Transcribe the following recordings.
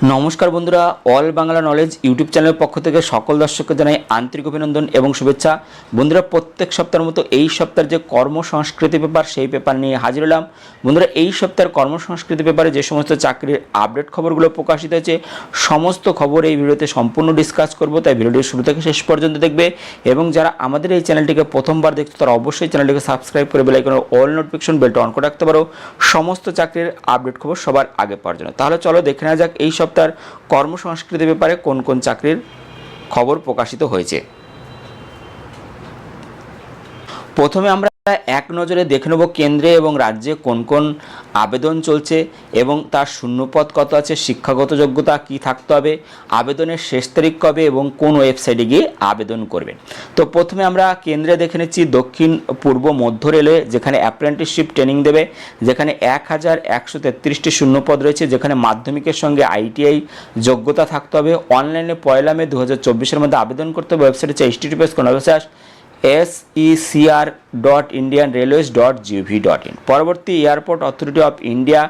নমস্কার বন্ধুরা, all Bangla knowledge YouTube চ্যানেলের পক্ষ থেকে সকল দর্শককে জানাই আন্তরিক অভিনন্দন এবং শুভেচ্ছা। বন্ধুরা, প্রত্যেক সপ্তাহের মতো এই সপ্তাহের যে কর্মসংস্কৃতি পেপার সেই পেপার নিয়ে হাজির হলাম। বন্ধুরা, এই সপ্তাহের কর্মসংস্কৃতি পেপারে যে সমস্ত চাকরির আপডেট খবরগুলো প্রকাশিত হয়েছে সমস্ত খবর এই ভিডিওতে সম্পূর্ণ ডিসকাস করব, তাই ভিডিওটি শুরু থেকে শেষ পর্যন্ত দেখবে। এবং যারা আমাদের এই চ্যানেলটিকে প্রথমবার দেখছো তারা অবশ্যই চ্যানেলটিকে সাবস্ক্রাইব করে বেল আইকনের অল নোটিফিকেশন বেলটা অন করে রাখতে পারো সমস্ত চাকরির আপডেট খবর সবার আগে পাওয়ার জন্য। তাহলে চলো দেখে নেওয়া যাক এই সপ্তাহের কর্মসংস্কৃতির ব্যাপারে কোন কোন চাকরির খবর প্রকাশিত হয়েছে। প্রথমে আমরা এক নজরে দেখে নেব কেন্দ্রে এবং রাজ্যে কোন কোন আবেদন চলছে এবং তার শূন্যপদ কত আছে, শিক্ষাগত যোগ্যতা কি থাকতে হবে, আবেদনের শেষ তারিখ কবে এবং কোন ওয়েবসাইটে গিয়ে আবেদন করবেন। তো প্রথমে আমরা কেন্দ্রে দেখে নিচ্ছি দক্ষিণ পূর্ব মধ্য রেলওয়ে, যেখানে অ্যাপ্রেন্টিসশিপ ট্রেনিং দেবে, যেখানে 1133টি শূন্যপদ রয়েছে, যেখানে মাধ্যমিকের সঙ্গে ITI যোগ্যতা থাকতে হবে। অনলাইনে 1 মে 2024 মধ্যে আবেদন করতে হবে। ওয়েবসাইট হচ্ছে https://secr.indianrailways.gov.in। পরবর্তী airport authority of India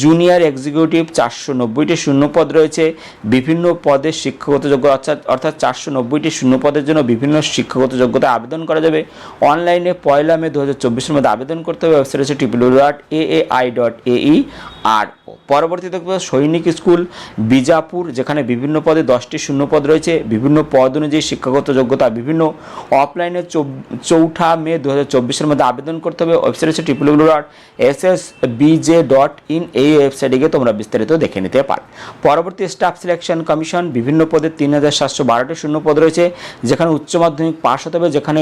junior executive 490টি শূন্যপদ রয়েছে, বিভিন্ন পদের শিক্ষাগত যোগ্যতা অর্থাৎ 490টি শূন্যপদের জন্য বিভিন্ন শিক্ষাগত যোগ্যতা আবেদন করা যাবে। অনলাইনে 1 মে 2024 মধ্যে আবেদন করতে হবে। ওয়েবসাইট হচ্ছে www.aai.ae। আর পরবর্তীতে সৈনিক স্কুল বিজাপুর, যেখানে বিভিন্ন পদে 10টি শূন্যপদ রয়েছে, বিভিন্ন পদ অনুযায়ী শিক্ষাগত যোগ্যতা বিভিন্ন। অফলাইনে 4 মে 2024 মধ্যে আবেদন করতে হবে। ওয়েবসাইট হচ্ছে www.ssbj.in। এই ওয়েবসাইটে গিয়ে তোমরা বিস্তারিত দেখে নিতে পারো। পরবর্তী স্টাফ সিলেকশন কমিশন, বিভিন্ন পদে 3712টি শূন্যপদ রয়েছে, যেখানে উচ্চ মাধ্যমিক পাস হতে হবে, যেখানে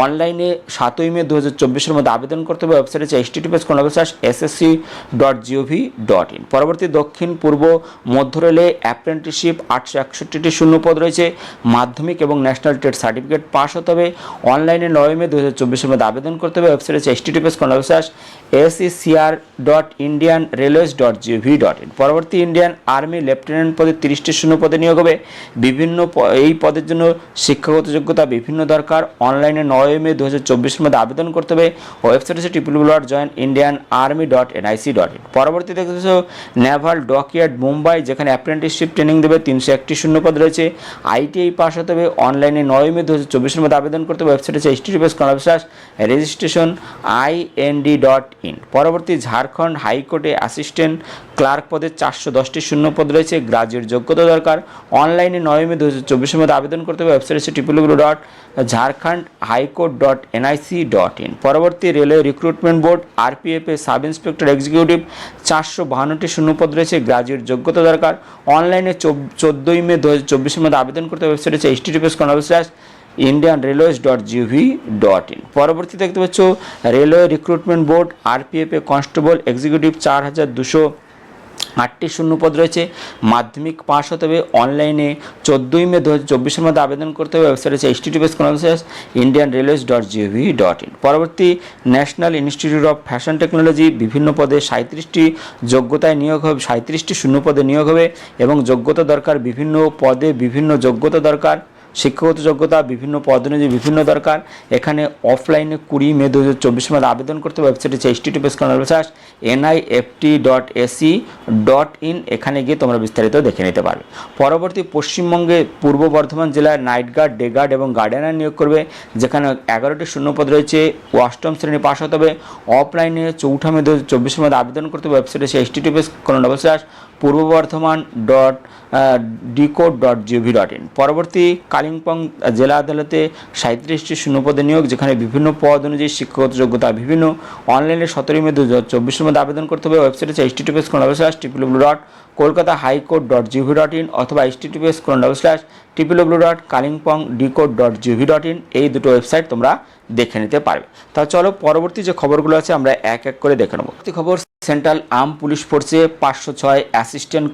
অনলাইনে 7 মে 2024 মধ্যে আবেদন করতে হবে। ওয়েবসাইট হচ্ছে https://ssc.gov.in। পরবর্তী দক্ষিণ পূর্ব মধ্য রেলে অ্যাপ্রেন্টিসশিপ 861টি শূন্যপদ রয়েছে, মাধ্যমিক এবং ন্যাশনাল ট্রেড সার্টিফিকেট পাস হতে হবে। অনলাইনে 9 মে 2024 মধ্যে আবেদন করতে হবে। ওয়েবসাইট হচ্ছে https://secr.indianrailways.gov.in। পরবর্তী ইন্ডিয়ান আর্মি লেফটেন্যান্ট পদে 30টি শূন্যপদে নিয়োগ হবে, বিভিন্ন এই পদের জন্য শিক্ষাগত যোগ্যতা বিভিন্ন দরকার। অনলাইনে 9 মে 2024 মধ্যে আবেদন করতে হবে। ওয়েবসাইট হচ্ছে www.joinindianarmy.nic.in। পরবর্তী দেখতেছো নেভাল ডকইয়ার্ড মুম্বাই, যেখানে অ্যাপ্রেন্টিসশিপ ট্রেনিং দেবে, 301টি শূন্যপদ রয়েছে, ITI পাস হতে হবে। অনলাইনে 9 মে 2024 মধ্যে আবেদন করতে হবে। ওয়েবসাইট হচ্ছে https://registration.ind.in। পরবর্তী ঝাড়খণ্ড হাইকোর্টে অ্যাসিস্ট্যান্ট ক্লার্ক পদে 410টি শূন্যপদ রয়েছে, গ্রাজুয়েট যোগ্যতা দরকার। অনলাইনে 9 মে 2024 মধ্যে আবেদন করতে হবে। ওয়েবসাইট হচ্ছে www.jharkhandhighcourt.nic.in। পরবর্তী railway recruitment board RPF a sub inspector executive 452টি শূন্যপদ রয়েছে, গ্রাজুয়েট যোগ্যতা দরকার। অনলাইনে 14 মে 2024 মধ্যে আবেদন করতে হবে। ওয়েবসাইট হচ্ছে https://indianrailways.gov.in। পরবর্তী দেখতে পাচ্ছ রেলওয়ে রিক্রুটমেন্ট বোর্ড RPF এ কনস্টেবল এক্সিকিউটিভ 4208টি শূন্যপদ রয়েছে, মাধ্যমিক পাস হতে হবে। অনলাইনে 14 মে 2024 মধ্যে আবেদন করতে হবে। ওয়েবসাইট হচ্ছে https://indianrailways.gov.in। পরবর্তী national institute of fashion technology, বিভিন্ন পদে 37টি যোগ্যতায় নিয়োগ হবে, 37টি শূন্যপদে নিয়োগ হবে এবং যোগ্যতা দরকার, বিভিন্ন পদে বিভিন্ন যোগ্যতা দরকার, শিক্ষাগত যোগ্যতা বিভিন্ন পদ অনুযায়ী বিভিন্ন দরকার। এখানে অফলাইনে 20 মে 2024 মধ্যে আবেদন করতে হবে। ওয়েবসাইট হচ্ছে https://nift.ac.in। এখানে গিয়ে তোমরা বিস্তারিত দেখে নিতে পারবে। পরবর্তী পশ্চিমবঙ্গে পূর্ব বর্ধমান জেলায় নাইট গার্ড, ডে গার্ড এবং গার্ডেনার নিয়োগ করবে, যেখানে 11টি শূন্যপদ রয়েছে, 8ম শ্রেণী পাস হতে হবে। অফলাইনে 4 মে 2024 মধ্যে আবেদন করতে হবে। ওয়েবসাইট হচ্ছে https://purboবর্ধমান.decode.gov.in। পরবর্তী কালিম্পং জেলা আদালতে 37টি শূন্যপদে নিয়োগ, যেখানে বিভিন্ন পদ অনুযায়ী শিক্ষাগত যোগ্যতা বিভিন্ন। অনলাইনে 17 মে 2024 মধ্যে আবেদন করতে হবে। ওয়েবসাইট হচ্ছে https://www.kolkatahighcourt.gov.in অথবা https://www.kalimpongdecode.gov.in। এই দুটো ওয়েবসাইট তোমরা দেখে নিতে পারবে। তা চলো পরবর্তী যে খবরগুলো আছে আমরা এক এক করে দেখে নেব। খবর সেন্ট্রাল আর্ম পুলিশ ফোর্সে 506 অ্যাসিস্ট্যান্ট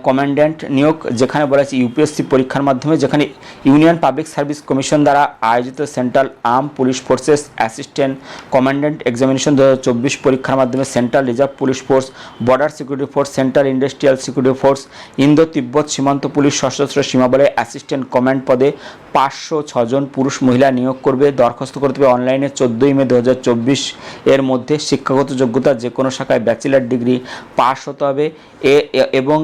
কমান্ড্যান্ট নিয়োগ, যেখানে বলা আছে UPSC পরীক্ষার মাধ্যমে, যেখানে ইউনিয়ন পাবলিক সার্ভিস কমিশন দ্বারা আয়োজিত central arm police forces assistant commandant examination 2024 পরীক্ষার মাধ্যমে central reserve police force, border security force, central industrial security force, Indo তিব্বত সীমান্ত পুলিশ সশস্ত্র সীমাবলে অ্যাসিস্ট্যান্ট কমান্ড পদে 506 জন পুরুষ মহিলা নিয়োগ করবে। দরখাস্ত করতে হবে অনলাইনে 14 মে 2024 এর মধ্যে। শিক্ষাগত যোগ্যতা যে কোনো শাখায় ব্যাচেলার ডিগ্রি পাস হতে হবে এবং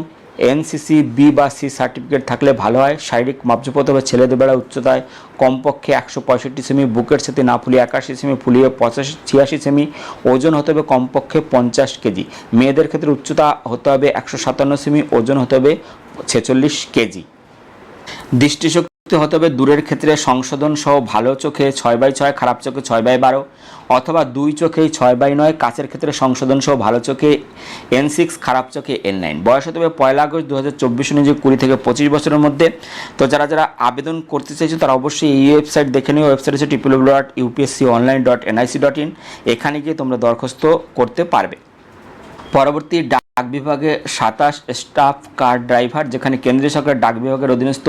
এনসিসি বি বা সি সার্টিফিকেট থাকলে ভালো হয়। শারীরিক মাপজোপ হতে হবে ছেলেদের বেলা উচ্চতায় কমপক্ষে 165 সেমি, বুকের সাথে না ফুলিয়ে 81 সেমি, ফুলিয়ে 86 সেমি, ওজন হতে হবে কমপক্ষে 50 কেজি। মেয়েদের ক্ষেত্রে উচ্চতা হতে হবে 157 সেমি, ওজন হতে হবে 46 কেজি। দৃষ্টিশক্তি হতে হবে দূরের ক্ষেত্রে সংশোধন সহ ভালো চোখে 6/6, খারাপ চোখে 6/12, অথবা 2 চোখেই 6/9, কাচের ক্ষেত্রে সংশোধন সহ ভালো চোখে N6, খারাপ চোখে N9। বয়স হতে হবে 1 আগস্ট 2024 অনুযায়ী 20 থেকে 25 বছরের মধ্যে। তো যারা যারা আবেদন করতে চাইছো তারা অবশ্যই এই ওয়েবসাইট দেখে নিও। ওয়েবসাইট হচ্ছে www.upsconline.nic.in। এখানে গিয়ে তোমরা দরখাস্ত করতে পারবে। পরবর্তী ডাক বিভাগে 27 স্টাফ কার ড্রাইভার, যেখানে কেন্দ্রীয় সরকারের ডাক বিভাগের অধীনস্থ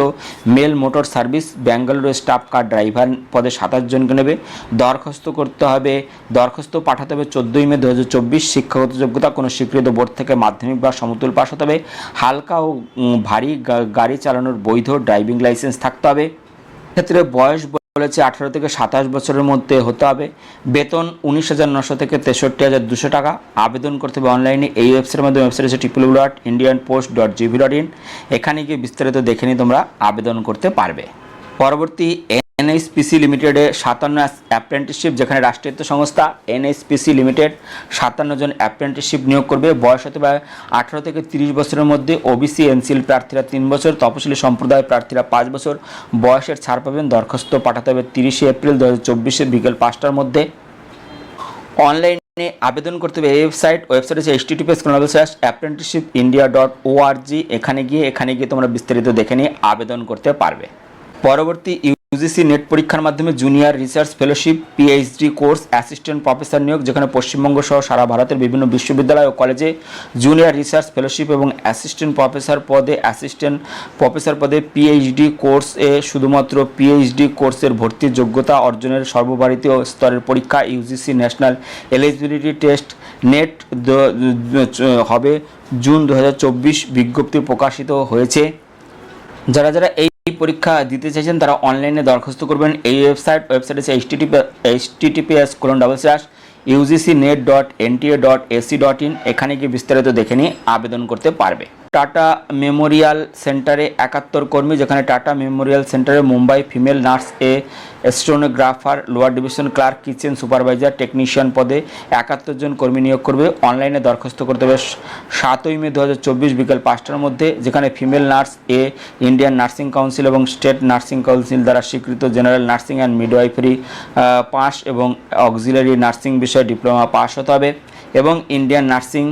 mail motor service Bengaluru staff car driver পদে 27 জনকে নেবে। দরখাস্ত করতে হবে, দরখাস্ত পাঠাতে হবে 14 মে 2024। শিক্ষাগত যোগ্যতা কোনো স্বীকৃত বোর্ড থেকে মাধ্যমিক বা সমতুল পাস হতে হবে। হালকা ও ভারী গাড়ি চালানোর বৈধ ড্রাইভিং লাইসেন্স থাকতে হবে। ক্ষেত্রে বয়স বলেছে 18 থেকে 27 বছরের মধ্যে হতে হবে। বেতন 19,900 থেকে 63,200 টাকা। আবেদন করতে হবে অনলাইনে এই ওয়েবসাইটের মাধ্যমে। ওয়েবসাইট হচ্ছে www.indianpost.gov.in। এখানে গিয়ে বিস্তারিত দেখে নিয়ে তোমরা আবেদন করতে পারবে। পরবর্তী এনএইচপিসি লিমিটেডে 57 অ্যাপ্রেন্টিসশিপ, যেখানে রাষ্ট্রায়ত্ত সংস্থা এনএইচপিসি লিমিটেড 57 জন অ্যাপ্রেন্টিসশিপ নিয়োগ করবে। বয়স হতে পারে 18 থেকে 30 বছরের মধ্যে। ওবিসি এনসিএল প্রার্থীরা 3 বছর, তপশিলি সম্প্রদায় প্রার্থীরা 5 বছর বয়সের ছাড় পাবেন। দরখাস্ত পাঠাতে হবে 30 এপ্রিল 2024 বিকেল 5টার মধ্যে। অনলাইনে আবেদন করতে হবে এই ওয়েবসাইট হচ্ছে https://apprenticeshipindia.org। এখানে গিয়ে তোমরা বিস্তারিত দেখে নিয়ে আবেদন করতে পারবে। পরবর্তী ইউজিসি নেট পরীক্ষার মাধ্যমে junior research fellowship PhD course assistant professor নিয়োগ, যেখানে পশ্চিমবঙ্গ সহ সারা ভারতের বিভিন্ন বিশ্ববিদ্যালয় ও কলেজে জুনিয়র রিসার্চ ফেলোশিপ এবং অ্যাসিস্ট্যান্ট প্রফেসর পদে পিএইচডি কোর্সে শুধুমাত্র পিএইচডি কোর্সের ভর্তির যোগ্যতা অর্জনের সর্বভারতীয় স্তরের পরীক্ষা UGC national eligibility test net হবে জুন 2024। বিজ্ঞপ্তি প্রকাশিত হয়েছে। যারা যারা এই পরীক্ষা দিতে চাইছেন তারা অনলাইনে দরখাস্ত করবেন এই ওয়েবসাইট হচ্ছে https://ugcnet.nta.ac.in। এখানে গিয়ে বিস্তারিত দেখে নিয়ে আবেদন করতে পারবে। টাটা মেমোরিয়াল সেন্টারে 71 কর্মী, যেখানে টাটা মেমোরিয়াল সেন্টারে Mumbai female nurse stenographer, lower division clerk, kitchen supervisor, technician পদে 71 জন কর্মী নিয়োগ করবে। অনলাইনে দরখাস্ত করতে হবে 7 মে 2024 বিকেল 5টার মধ্যে। যেখানে female nurse Indian nursing council এবং স্টেট নার্সিং কাউন্সিল দ্বারা স্বীকৃত general nursing and midwifery pass এবং অক্সিলারি নার্সিং বিষয়ে ডিপ্লোমা পাস হতে হবে এবং ইন্ডিয়ান নার্সিং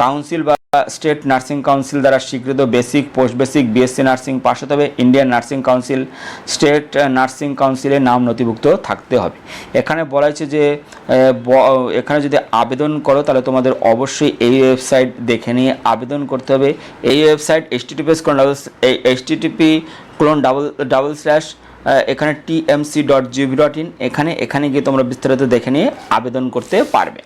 কাউন্সিল বা স্টেট নার্সিং কাউন্সিল দ্বারা স্বীকৃত basic, post basic, BSc nursing pass হতে হবে। Indian nursing council, state nursing কাউন্সিলের নাম নথিভুক্ত থাকতে হবে। এখানে বলা হয়েছে যে এখানে যদি আবেদন করো তাহলে তোমাদের অবশ্যই এই ওয়েবসাইট দেখে নিয়ে আবেদন করতে হবে। এই ওয়েবসাইট https:// এখানে tmc.gov.in। এখানে গিয়ে তোমরা বিস্তারিত দেখে নিয়ে আবেদন করতে পারবে।